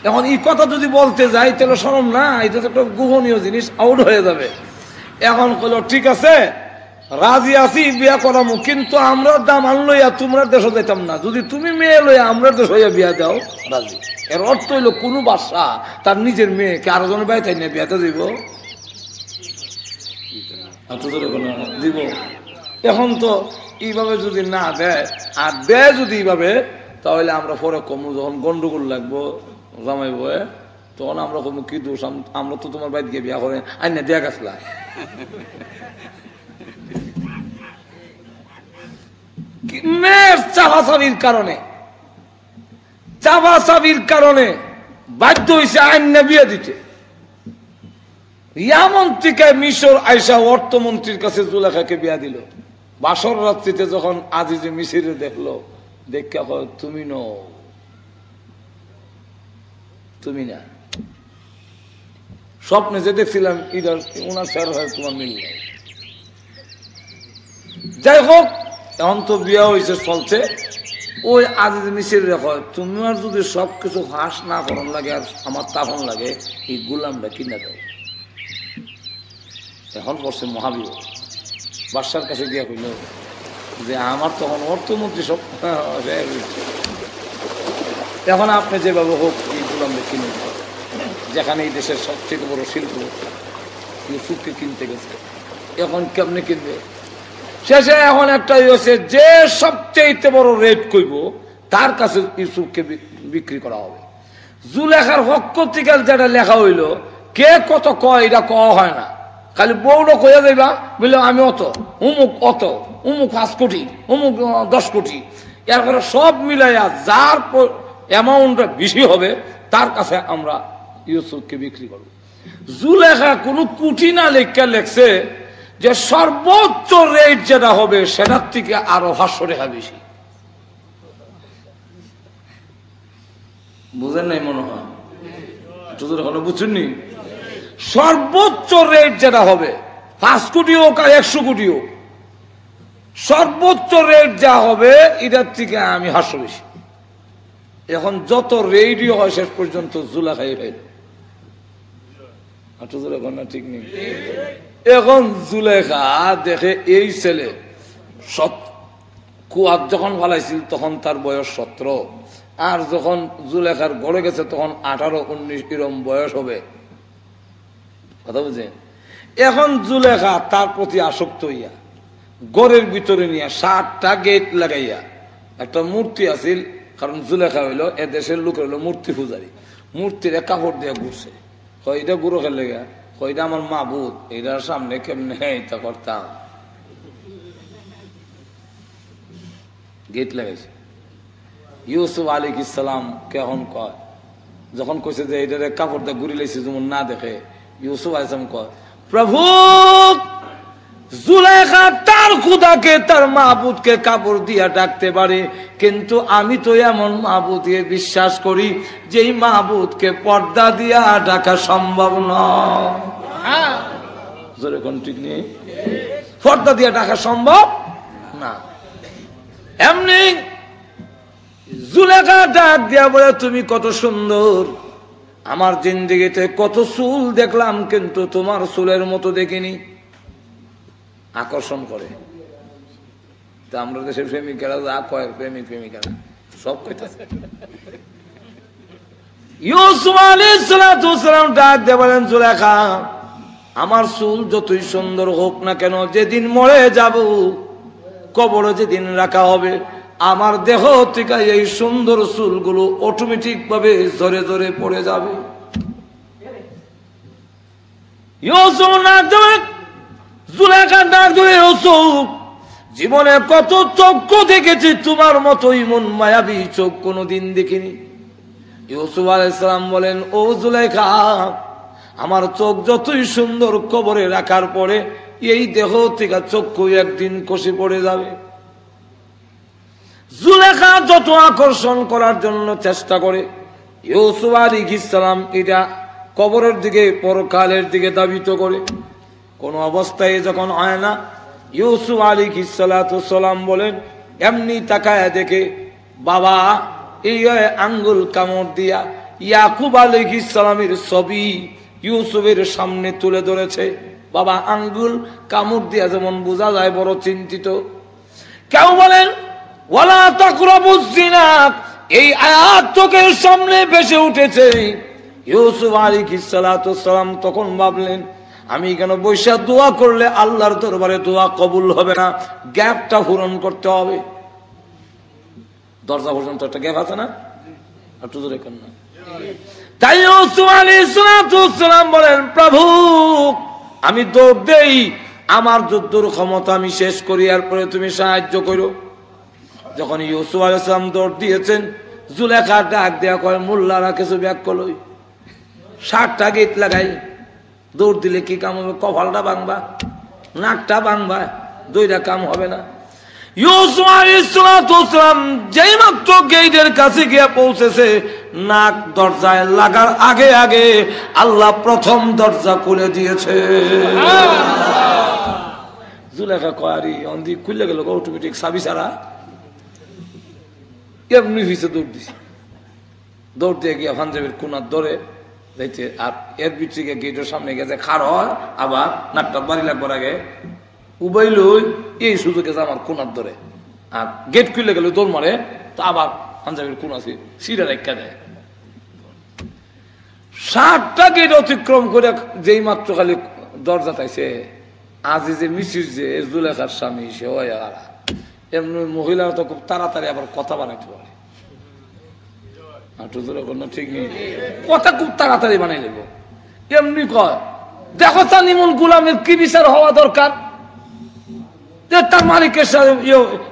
এখন এই কথা যদি বলতে যাই তাহলে শরম না, এটা তো একটা গোপনীয় জিনিস, আউট হয়ে যাবে। এখন কইল ঠিক আছে, রাজি আছি, বিয়া করামু, কিন্তু আমরা দাম আনলইয়া তোমরা দেশ যেতাম না, যদি তুমি মেয়ে লইয়া আমরা দেশ হইয়া বিয়া দাও রাজি। এর অর্থ হইল কোন বাদশা তার নিজের মেয়েকে আরো জনের বাড়িতে নিয়ে বিয়াতে দিব দিব। এখন তো এইভাবে যদি না দেয়, আর দেয় যদি এইভাবে, তাহলে আমরা পরে কমু, যখন গন্ডগোল লাগবো জামাই বয়ে, তখন আমরা কমু কি দোষ, আমরা তো তোমার বাড়িতে গিয়ে বিয়া করে আইনে দেয়া গেছলা। চাপাচাপির কারণে, চাপাচাপির কারণে বাধ্য হয়েছে আইন বিয়ে দিতে। ইয়ামন থেকে মিশর আইসা অর্থমন্ত্রীর কাছে জুলেখাকে বিয়া দিল। বাসর রাত্রিতে যখন আজিজে মিসিরে দেখলো, দেখা কয় তুমি তুমি না, স্বপ্নে যে দেখছিলাম ইদার ওনার স্যার হয় তোমার মিল নাই। যাই হোক, এখন তো বিয়া হয়েছে, চলছে। ওই আজিজ মিছিল রেখো, তুমি আর যদি সবকিছু হাস না করন লাগে আর আমার তাপন লাগে, এই গোলামটা কিনে দাও। এখন পড়ছে মহাবীর বাদশার কাছে গিয়া কইল যে আমার তখন অর্থমন্ত্রী সব এখন আপনি যেভাবে হোক এই গোলামটা কিনে দেন। যেখানে এই দেশের সবচেয়ে বড় শিল্প ইউসুফকে কিনতে গেছে, এখন কেমনে কিনবে? শেষে এখন একটা হয়েছে যে সবচেয়ে বড় রেট কইব তার কাছে ইউসুফকে বিক্রি করা হবে। জুলেখার হক থেকে যেটা লেখা হইল, কে কত কয় এটা কওয়া হয় না, খালি বউটা কইয়া যাইবা বললে আমি অত, অমুক অত, অমুক 5 কোটি, অমুক 10 কোটি, এরপরে সব মিলাইয়া যার অ্যামাউন্টটা বেশি হবে তার কাছে আমরা ইউসুফকে বিক্রি করব। জুলেখা কোনো কোটি না লেখা লেখছে যে সর্বোচ্চ রেট যেটা হবে সেটার থেকে আরো 500 টাকা বেশি। বুঝেন নাই মনে হয়, বুঝছেননি? সর্বোচ্চ রেট যেটা হবে 5 কোটি হোক আর 100 কোটি হোক, সর্বোচ্চ রেট যা হবে এটার থেকে আমি 500 বেশি। এখন যত রেটই হয় শেষ পর্যন্ত জুলেখাই পাইল। ঠিক নেই। এখন জুলেখা দেখে এই ছেলে কুয়াত যখন ফালাইছিল তখন তার বয়স 17, আর যখন জুলেখার গড়ে গেছে তখন 18-19 এরম বয়স হবে, কথা বুঝেন? এখন জুলেখা তার প্রতি আসক্ত হইয়া গড়ের ভিতরে নিয়ে 7টা গেট লাগাইয়া, একটা মূর্তি আছিল, কারণ জুলেখা হইলো এ দেশের লোকের হইলো মূর্তি পূজারী, মূর্তির কাপড় দিয়ে ঘুরছে, কয়টা গুরু খেলে গা, কয়টা আমার মাবুদ, এটার সামনে কেমনে এটা করতাম, গেট লাগাইছে। ইউসুফ আলাইহিস সালাম কেমন কয়, যখন কইছে যে এটার কাপড় দিয়ে ঘুরি লাইছে যেমন না দেখে, ইউসুফ আলাইহিস সালাম কয়, প্রভু জুলেখা তার খুদাকে তার মাহবুদকে কাপড় দিয়া ডাকতে পারে, কিন্তু আমি তো এমন মাহবুদকে বিশ্বাস করি যেই মাহবুদকে পর্দা দিয়া ডাকা সম্ভব নয়। ঠিক নেই, পর্দা দিয়া ডাকা সম্ভব না। এমনি জুলেখা ডাক দিয়া বলে, তুমি কত সুন্দর, আমার জিন্দেগিতে কত চুল দেখলাম কিন্তু তোমার চুলের মতো দেখিনি। আকর্ষণ করে। তা আমরা দেশের প্রেমিকেরা যা কয়, প্রেমিক প্রেমিকারা সব কইতাছে। ইউসুফ আলাইহিস সালাম ডাক দিয়ে বলেন, জুলেখা আমার চুল যতই সুন্দর হোক না কেন, যেদিন মরে যাব কবরে যেদিন রাখা হবে, আমার দেহ থেকে এই সুন্দর চুলগুলো অটোমেটিক ভাবে ঝরে ঝরে পড়ে যাবে। ইউসুফ না দেবে, জুলেখা ডাক ধরে, ইউসুফ জীবনে কত চক্ষু দেখেছি, তোমার মতোই মন মায়াবী চোখ কোনোদিন দেখিনি। ইউসুফ আলাইহিস সালাম বলেন, ও জুলেখা আমার চোখ যতই সুন্দর, কবরে রাখার পরে এই দেহ থেকে চক্ষু একদিন খসে পড়ে যাবে। জুলেখা যত আকর্ষণ করার জন্য চেষ্টা করে, ইউসুফ আলাইহিস সালাম এটা কবরের দিকে, পরকালের দিকে ধাবিত করে। কোন অবস্থায় যখন হয় না, ইউসুফ আলাইহিস সালাম বলেন, এমনি তাকায় দেখে বাবা এই আঙ্গুল কামড় দিয়া ইয়াকুব আলাইহিস সালামের ছবি ইউসুফের সামনে তুলে ধরেছে। বাবা আঙ্গুল কামড় দিয়া যেমন বোঝা যায় বড় চিন্তিত। কেউ বলেন ওয়ালা তাকরাবুজ জিনা, এই আয়াত চোখের সামনে ভেসে উঠেছে। ইউসুফ আলাইহিস সালাম তখন ভাবলেন, আমি কেন বৈশা দোয়া করলে আল্লাহর দরবারে দোয়া কবুল হবে না, গ্যাপটা পূরণ করতে হবে। দরজা পর্যন্ত একটা গ্যাপ আছে না, একটু জোরে কর না। তাই ইউসুফ আলাইহিস সালাম বলেন, প্রভু আমি দৌড় দেই, আমার যুদ্ধর ক্ষমতা আমি শেষ করি, এরপরে তুমি সাহায্য করো। যখন ইউসুফ আলাইহিস সালাম দৌড় দিয়েছেন, জুলেখা ডাক দেয়া কয়, মোল্লারা কিছু ব্যাগ করলো, 7টা গেট লাগাই, দৌড় দিলে কি কাম হবে? কপালটা ভাঙবা, নাকটা ভাঙবা, 2টা কাম হবে না। ইউসুফ আলাইহিস সালাম যেই মাত্র গেটের কাছে গিয়ে পৌঁছেছে, নাক দরজায় লাগার আগে আগে আল্লাহ প্রথম দরজা খুলে দিয়েছে। জুলেখা কয়ারি অন্দি খুলে গেল অটোমেটিক চাবি ছাড়া, এমনি হয়েছে দৌড় দিছে। দৌড় দিয়ে গিয়ে পাঞ্জাবির কোনার ধরে যাইতে, আর এর ভিতরে গেটের সামনে গেছে খাড় হয়, আবার নাকটা বাড়ি লাগবার আগে উবাই লই এই সুযোগে আমার কোনার ধরে, আর গেট খুলে গেল দৌড় মারে, তো আবার পাঞ্জাবির কোন আছে সিরা রেখা দেয়। 7টা গেট অতিক্রম করে যেই মাত্র খালি দরজা তাইছে, আজি যে মিছির যে জুলেখার স্বামী সে হয়, আর এমনি মহিলারা তো খুব তাড়াতাড়ি আবার কথা বানাইতে পারে, ঠিক নেই, কথা খুব তাড়াতাড়ি বানাই নেব। এমনি কয়, দেখো চান ইমন গোলামের কি বিচার হওয়া দরকার, তার মালিকের সাথে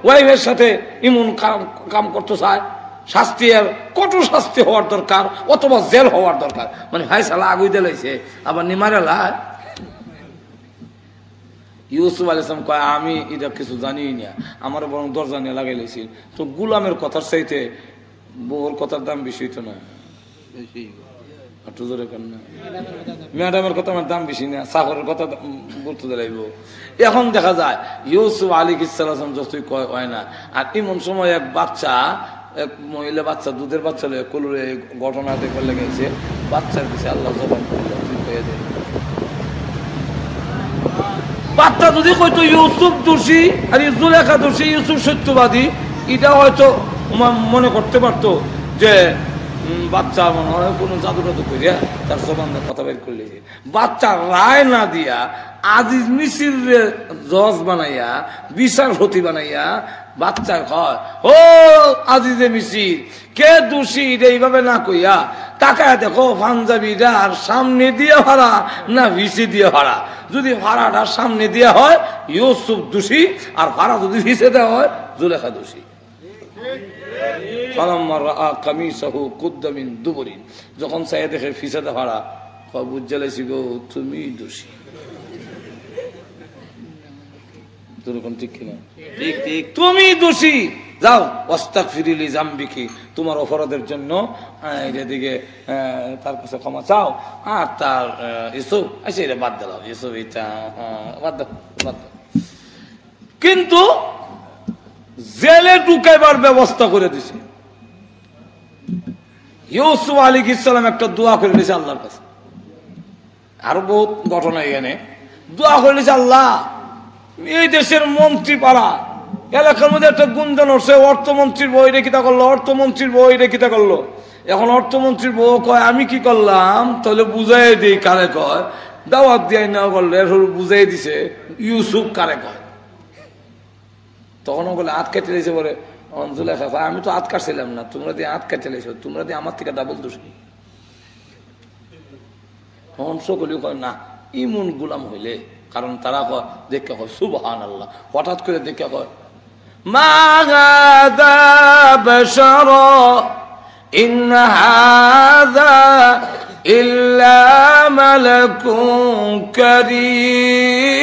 ওয়াইফের সাথে ইমন কাম করতে চায়, শাস্তি আর কঠোর শাস্তি হওয়ার দরকার, অথবা জেল হওয়ার দরকার। মানে ভাই সালা আগুই দিলাইছে আবার নিমারেলা। ইউসুফ আলাইহিস সালাম কয়, আমি এটা কিছু জানি না, আমার বরং দরজা নিয়ে লাগাই লাইছি। তো গোলামের কথার চাইতে বউর কথার দাম বেশি হইতো না, ম্যাডামের কথা আমার দাম বেশি না, চাকরের কথা বলতে লাগব। এখন দেখা যায় ইউসুফ আলাইহিস সালাম যতই কয় হয় না। আর এমন সময় এক বাচ্চা, এক মহিলা বাচ্চা, দুধের বাচ্চা কোলে ঘটনা দেখে লেগেছে, বাচ্চার কাছে আল্লাহ জবান করলেন, তুই কয়ে দে। বাচ্চা যদি কইতো ইউসুফ দোষী আর জুলেখা দোষী, ইউসুফ সত্যবাদী, এটা হয়তো মনে করতে পারতো যে বাচ্চা মনে হয় কোনো জাদু টাদু করিয়া তার জবান কথা বের করলে। বাচ্চা রায় না দিয়া আজিজ মিছিল জজ বানাইয়া, বিচারপতি বানাইয়া বাচ্চা কয়, ও আজিজে মিছিল কে দোষী, এইভাবে না কইয়া তাকায় দেখো পাঞ্জাবিটা আর সামনে দিয়ে ভাড়া না ভিসি দিয়ে ভাড়া। যদি ভাড়াটা সামনে দেওয়া হয় ইউসুফ দোষী, আর ভাড়া যদি ভিসে দেওয়া হয় জুলেখা দোষী। যখন চাই দেখে ফিসাতে ভাড়া, বুঝে লাইছি গো তুমি দোষী। ঠিক কিনা? ঠিক ঠিক, তুমি দোষী, যাও ওয়াস্তাগফিরি যামবিকি, তোমার অপরাধের জন্য এদিকে তার কাছে ক্ষমা চাও। আর তার ইউসুফ আচ্ছা এটা বাদ দিলাম, ইউসুফ এটা বাদ দাও, বাদ দাও। কিন্তু জেলে ঢুকাইবার ব্যবস্থা করে দিছে। ইউসুফ আলাইহিস সালাম একটা দোয়া করে দিয়েছে আল্লাহর কাছে, আরো বহুত ঘটনা এখানে। দোয়া করে দিয়েছে, আল্লাহ এই দেশের মন্ত্রী পাড়া এলাকার মধ্যে একটা গুঞ্জন হচ্ছে, অর্থমন্ত্রীর বই রেখিতা করলো, অর্থমন্ত্রীর বই রেখিতা করলো। এখন অর্থমন্ত্রীর বউ কয় আমি কি করলাম, তাহলে বুঝাই দিই কারে কয়, দাওয়াত দিয়ে না করলে বুঝাই দিছে ইউসুফ কারে কয়। তখন বলে হাত কেটে দিয়েছে, বলে জুলেখা আমি তো হাত কাটছিলাম না, তোমরা দিয়ে হাত কেটে লেছো, তোমরা দিয়ে আমার থেকে ডাবল দোষী। তখন সকলেও কয় না, ইমন গুলাম হইলে, কারণ তারা কয় দেখে কয় সুবহানাল্লাহ, হঠাৎ করে দেখে কয় মা হাযা বাশারা ইন হাযা ইল্লা মালাকুন কারীম।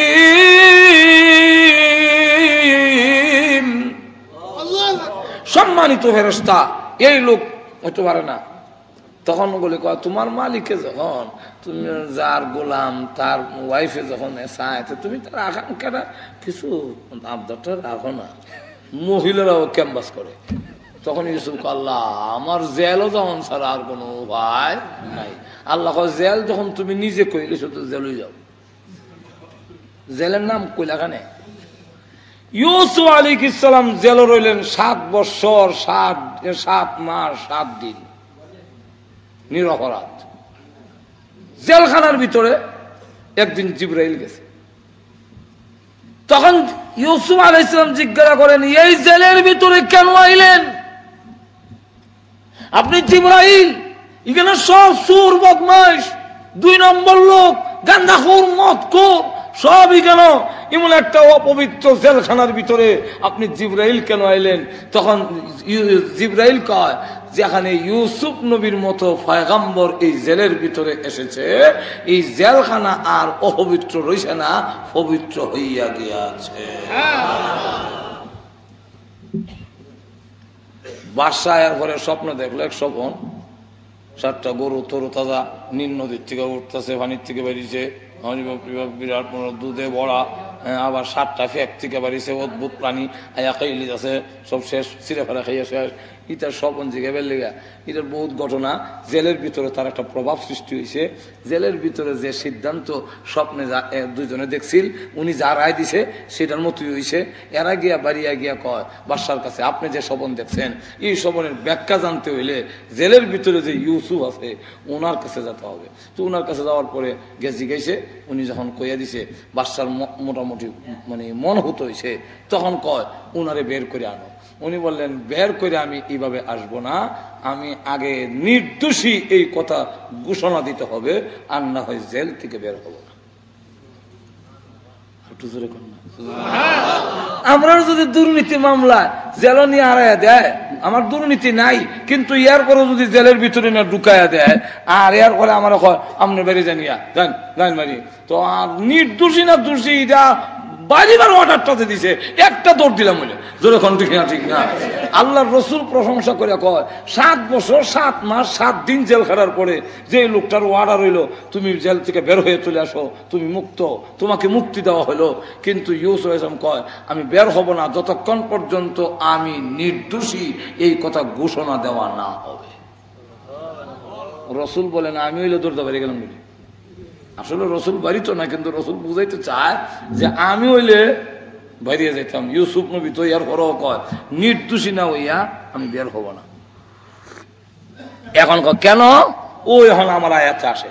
সম্মানিত ফেরেশতা, এই লোক হতে পারে না। তখন বলে কয় তোমার মালিকে যখন তুমি যার গোলাম তার ওয়াইফে যখন চায়, তুমি তার আকাঙ্ক্ষাটা কিছু আবদারটা রাখো না। মহিলারাও ক্যাম্বাস করে। তখন ইউসুফ আল্লাহ আমার জেলও যখন ছাড়া আর কোনো উপায় নাই। আল্লাহ জেল যখন তুমি নিজে কইলেছো তো জেলই যাও। জেলের নাম কইলাখানে। ইউসুফ আলাইহিস সালাম জেলে রইলেন 7 বছর 7 মাস 7 দিন নিরপরাধ। জেলখানার ভিতরে একদিন জিবরাইল গেছে। তখন ইউসুফ আলাইহিস সালাম জিজ্ঞাসা করেন, এই জেলের ভিতরে কেন আইলেন আপনি? জিবরাইল, এখানে সব চোর বদমাইশ 2 নম্বর লোক, গান্দাখোর মদখোর সবই কেন, এমন একটা অপবিত্র জেলখানার ভিতরে আপনি জিবরাইল কেন আইলেন? তখন জিবরাইল কয়, যেখানে ইউসুফ নবীর মতো পয়গম্বর এই জেলের ভিতরে এসেছে, এই জেলখানা আর অপবিত্র রইছে না, পবিত্র হইয়া গিয়াছে। বাদশাহ এর পরে স্বপ্ন দেখলো, এক স্বপন 7টা গরু তরু তাজা নীল নদীর থেকে উঠতেছে, পানির থেকে বেরিয়েছে, বিরাট দুধে ভরা, আবার 7টা ফ্যাক থেকে বেরিয়েছে, অদ্ভুত প্রাণী আয়া খাইলি আছে, সব শেষ, ছিঁড়ে ফেরা খাইয়া শেষ। ইটার স্বপন জিগে বেলেগা, এটার বহুত ঘটনা। জেলের ভিতরে তার একটা প্রভাব সৃষ্টি হয়েছে। জেলের ভিতরে যে সিদ্ধান্ত স্বপ্নে দুজনে দেখছিল, উনি যা রায় দিছে সেটার মতোই হয়েছে। এরা গিয়া বাড়িয়া গিয়া কয় বাদশার কাছে, আপনি যে স্বপন দেখছেন এই স্বপনের ব্যাখ্যা জানতে হইলে জেলের ভিতরে যে ইউসুফ আছে ওনার কাছে যেতে হবে। তো ওনার কাছে যাওয়ার পরে গেছি গেছে, উনি যখন কইয়া দিছে বাদশার মোটামুটি মানে মন হতো হয়েছে, তখন কয় উনারে বের করে আনো। উনি বললেন বের করে আমি এইভাবে আসবো না, আমি আগে নির্দোষী এই কথা ঘোষণা দিতে হবে, আর না হয় জেল থেকে বের হব না। আমরা যদি দুর্নীতি মামলায় জেল নিয়ে আড়াইয়া দেয়, আমার দুর্নীতি নাই কিন্তু ইয়ার পরে যদি জেলের ভিতরে না ঢুকাইয়া দেয়, আর এর পরে আমার আমনে বেরিয়ে জানিয়া জান লাইন মারি, তো আর নির্দোষী না দোষী এটা বাড়িবার অর্ডারটাতে দিছে, একটা দৌড় দিলাম বলে যেরকম ঠিক না ঠিক না। আল্লাহর রসুল প্রশংসা করে কয় 7 বছর 7 মাস 7 দিন জেল খাটার পরে যে লোকটার অর্ডার হইলো তুমি জেল থেকে বের হয়ে চলে আসো, তুমি মুক্ত, তোমাকে মুক্তি দেওয়া হলো, কিন্তু ইউসুফ আলাইহিস সালাম কয় আমি বের হব না যতক্ষণ পর্যন্ত আমি নির্দোষী এই কথা ঘোষণা দেওয়া না হবে। রসুল বলেন আমি হইলে দৌড়তে বেরিয়ে গেলাম বলে। আসলে রসুল বাড়ি তো না, কিন্তু রসুল বুঝাইতে চায় যে আমি হইলে বাইরে যেতাম। ইউসুফ নবী তো ইয়ার পরও কয় নির্দোষী না হইয়া আমি বের হব না। এখন কেন ও এখন আমার আয়াতে আসে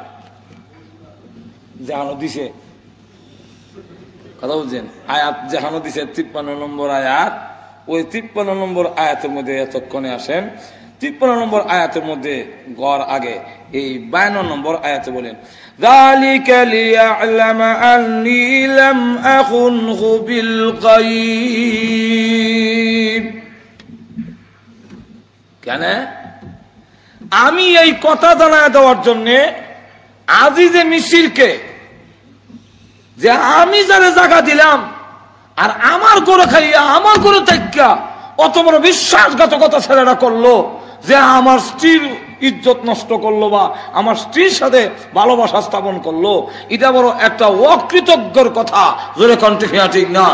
যেখানে দিছে, কথা বুঝছেন, আয়াত যেখানে দিছে 53 নম্বর আয়াত, ওই 53 নম্বর আয়াতের মধ্যে এতক্ষণে আসেন। 53 নম্বর আয়াতের মধ্যে গড় আগে এই 52 নম্বর আয়াতে বলেন ذلك ليعلم أني لم أخنه بالغيب। কেন আমি এই কথা জানায় দেওয়ার জন্য আজিজে মিসরকে, যে আমি যারা জায়গা দিলাম আর আমার করে খাইয়া আমার করে দেখা অত বড় বিশ্বাসঘাতকতা ছেলেরা করলো, যে আমার স্ত্রীর ইজ্জত নষ্ট করলো বা আমার স্ত্রীর সাথে ভালোবাসা স্থাপন করলো, এটা বড় একটা অকৃতজ্ঞর কথা, জোরে কণ্ঠে ঠিক না।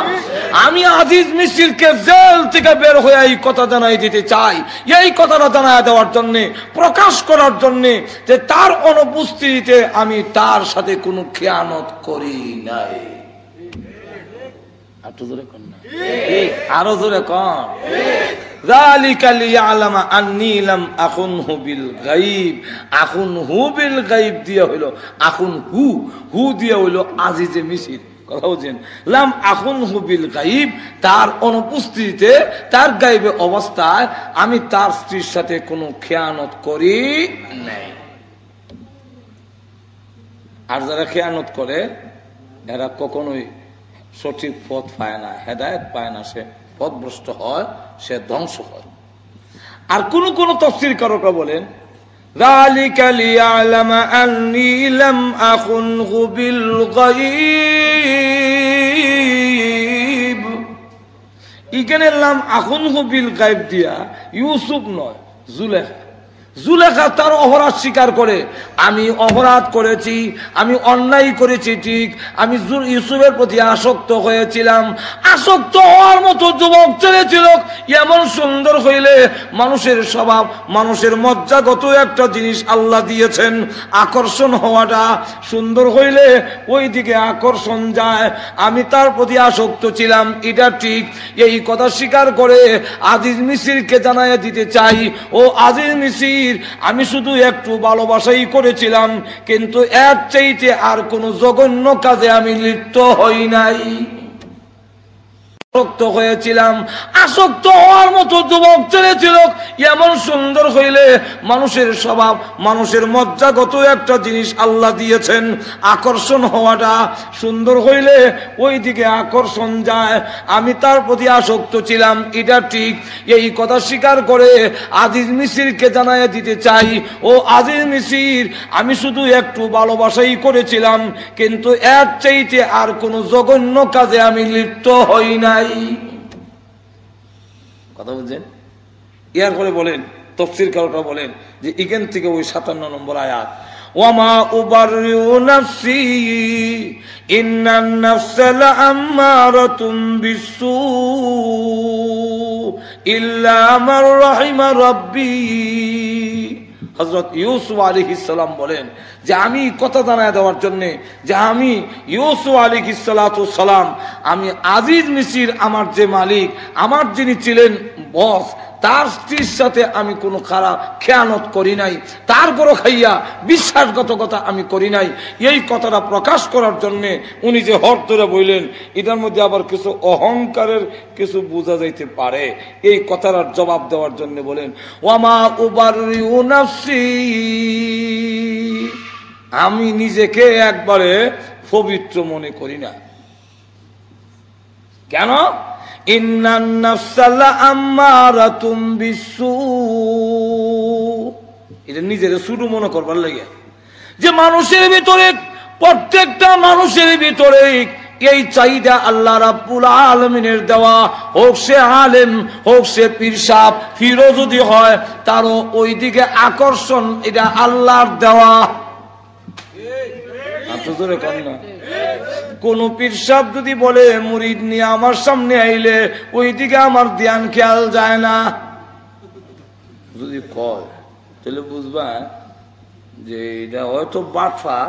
আমি আজিজ মিসরকে জেল থেকে বের হয়ে এই কথা জানাই দিতে চাই, এই কথাটা জানাই দেওয়ার জন্য, প্রকাশ করার জন্য যে তার অনুপস্থিতিতে আমি তার সাথে কোনো খেয়ানত করি নাই। আরো জোরে কন যালিকা লিয়ালামা আন্নী লাম আখুনহু বিল গায়ব। আখুনহু বিল গায়ব দিয়া হইল আখুনহু, হু দিয়া হইল আজিজে মিসর, কথা বুঝছেন। লাম আখুনহু বিল গায়ব, তার অনুপস্থিতিতে তার গায়বে অবস্থায় আমি তার স্ত্রীর সাথে কোনো খেয়ানত করি নাই। আর যারা খেয়ানত করে এরা কখনোই সঠিক পথ পায় না, হেদায়েত পায় না, সে পথভ্রষ্ট হয়, সে ধ্বংস হয়। আর কোন কোন তাফসীরকারকরা বলেন যালিকা লিয়ালামা আন্নী লাম আখুনহু বিল গায়ব। এখানে লাম আখুনহু বিল গায়ব দিয়া ইউসুফ নয়, জুলেখা। জুলেখা তার অপরাধ স্বীকার করে, আমি অপরাধ করেছি, আমি অন্যায় করেছি, ঠিক, আমি ইউসুফের প্রতি আসক্ত হয়েছিলাম। আসক্ত হওয়ার মতো যুবক ছেলে ছিল, এমন সুন্দর হইলে মানুষের স্বভাব, মানুষের মজ্জাগত একটা জিনিস আল্লাহ দিয়েছেন, আকর্ষণ হওয়াটা, সুন্দর হইলে ওই দিকে আকর্ষণ যায়। আমি তার প্রতি আসক্ত ছিলাম, এটা ঠিক। এই কথা স্বীকার করে আজিজ মিসরকে জানাইয়া দিতে চাই, ও আজিজ মিসর, আমি শুধু একটু ভালোবাসাই করেছিলাম, কিন্তু এর চাইতে আর কোন জঘন্য কাজে আমি লিপ্ত হই নাই। আসক্ত হয়েছিলাম, আসক্ত হওয়ার মতো যুবক ছেলে ছিল, এমন সুন্দর হইলে মানুষের স্বভাব, মানুষের মজ্জাগত একটা জিনিস আল্লাহ দিয়েছেন, আকর্ষণ হওয়াটা, সুন্দর হইলে ওই দিকে আকর্ষণ যায়। আমি তার প্রতি আসক্ত ছিলাম, এটা ঠিক। এই কথা স্বীকার করে আজিজ মিসরকে জানাইয়া দিতে চাই, ও আজিজ মিসর, আমি শুধু একটু ভালোবাসাই করেছিলাম, কিন্তু এর চাইতে আর কোন জঘন্য কাজে আমি লিপ্ত হই নাই। কথা বুঝছেন? ইয়ার পরে বলেন তাফসীরকাররা বলেন যে এখান থেকে ওই 57 নম্বর আয়াত, ওয়ামা উবাররিউ নাফসি ইন্নান নাফসা লাআম্মারাতুম বিসসু ইল্লা মান রাহিমা রাব্বি। হযরত ইউসুফ আলাইহিস সালাম বলেন যে আমি কথা জানায় দেওয়ার জন্য যে আমি ইউসুফ আলাইহিস সালাতু সালাম, আমি আজিজ মিসির আমার যে মালিক, আমার যিনি ছিলেন বস, তার স্ত্রীর সাথে আমি কোনো খারাপ খেয়ানত করি নাই, তার বড় খাইয়া বিশ্বাসঘাতকতা আমি করি নাই। এই কথাটা প্রকাশ করার জন্যে উনি যে হর ধরে বললেন, এটার মধ্যে আবার কিছু অহংকারের কিছু বোঝা যাইতে পারে। এই কথাটার জবাব দেওয়ার জন্য বলেন ওয়ামা উবাররিউ নাফসি, আমি নিজেকে একবারে পবিত্র মনে করি না। কেন? ইন্নান নাফসা লাআম্মারাতুম বিসসু, এটা নিজের শুরু মনে করবার লাগে যে মানুষের ভিতরে, প্রত্যেকটা মানুষের ভিতরে এই চাহিদা আল্লাহ রাব্বুল আলামিনের দেওয়া, হোক সে আলেম, হোক সে পীর সাহেব, ফিরো যদি হয় তারও ওই দিকে আকর্ষণ, এটা আল্লাহর দেওয়া। কোন পীর সাহেব যদি বলে মুরিদ নিয়ে আমার সামনে আইলে ওই দিকে আমার ধ্যান খেয়াল যায় না, যদি কয় তাহলে বুঝবা যে এটা হয়তো বাটফার,